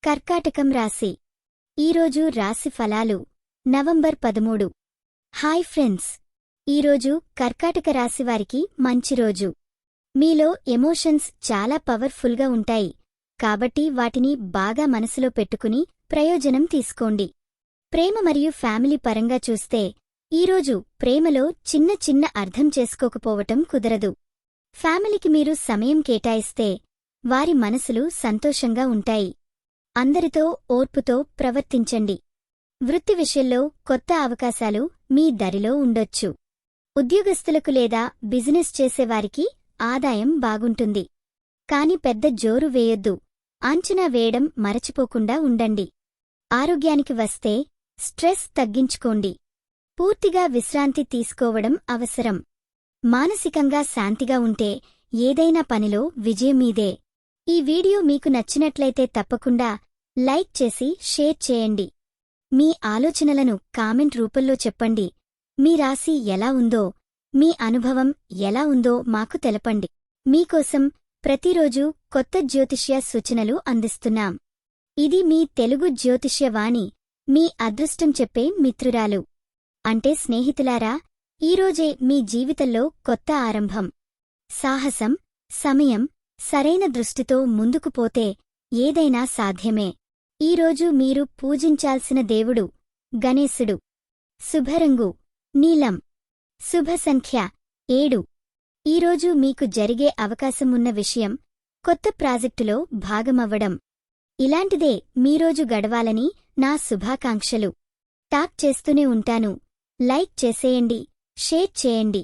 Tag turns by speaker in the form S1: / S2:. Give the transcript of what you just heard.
S1: కర్కాటకం రాశి ఈరోజు రాశి ఫలాలు నవంబర్ 13. హాయ్ ఫ్రెండ్స్, ఈరోజు కర్కాటక రాశివారికి మంచి రోజు. మీలో ఎమోషన్స్ చాలా పవర్ఫుల్గా ఉంటాయి, కాబట్టి వాటిని బాగా మనసులో పెట్టుకుని ప్రయోజనం తీసుకోండి. ప్రేమ మరియు ఫ్యామిలీ పరంగా చూస్తే ఈరోజు ప్రేమలో చిన్న చిన్న అర్థం చేసుకోకపోవటం కుదరదు. ఫ్యామిలీకి మీరు సమయం కేటాయిస్తే వారి మనసులు సంతోషంగా ఉంటాయి. అందరితో ఓర్పుతో ప్రవర్తించండి. వృత్తి విషయంలో కొత్త అవకాశాలు మీ దరిలో ఉండొచ్చు. ఉద్యోగస్తులకు లేదా బిజినెస్ చేసేవారికి ఆదాయం బాగుంటుంది. కాని పెద్ద జోరు వేయొద్దు, అంచనా వేయడం మరచిపోకుండా ఉండండి. ఆరోగ్యానికి వస్తే స్ట్రెస్ తగ్గించుకోండి. పూర్తిగా విశ్రాంతి తీసుకోవడం అవసరం. మానసికంగా శాంతిగా ఉంటే ఏదైనా పనిలో విజయం మీదే. ఈ వీడియో మీకు నచ్చినట్లయితే తప్పకుండా లైక్ చేసి షేర్ చేయండి. మీ ఆలోచనలను కామెంట్ రూపంలో చెప్పండి. మీ రాశి ఎలా ఉందో, మీ అనుభవం ఎలా ఉందో మాకు తెలపండి. మీకోసం ప్రతిరోజూ కొత్త జ్యోతిష్య సూచనలు అందిస్తున్నాం. ఇది మీ తెలుగు జ్యోతిష్య వాణి, మీ అదృష్టం చెప్పే మిత్రురాలు. అంటే స్నేహితులారా, ఈరోజే మీ జీవితంలో కొత్త ఆరంభం. సాహసం, సమయం, సరైన దృష్టితో ముందుకు పోతే ఏదైనా సాధ్యమే. ఈరోజు మీరు పూజించాల్సిన దేవుడు గణేశుడు. శుభరంగు నీలం. శుభ సంఖ్య 7. ఈరోజు మీకు జరిగే అవకాశమున్న విషయం కొత్త ప్రాజెక్టులో భాగమవ్వడం. ఇలాంటిదే మీరోజు గడవాలని నా శుభాకాంక్షలు. టాక్ చేస్తూనే ఉంటాను. లైక్ చేసేయండి, షేర్ చేయండి.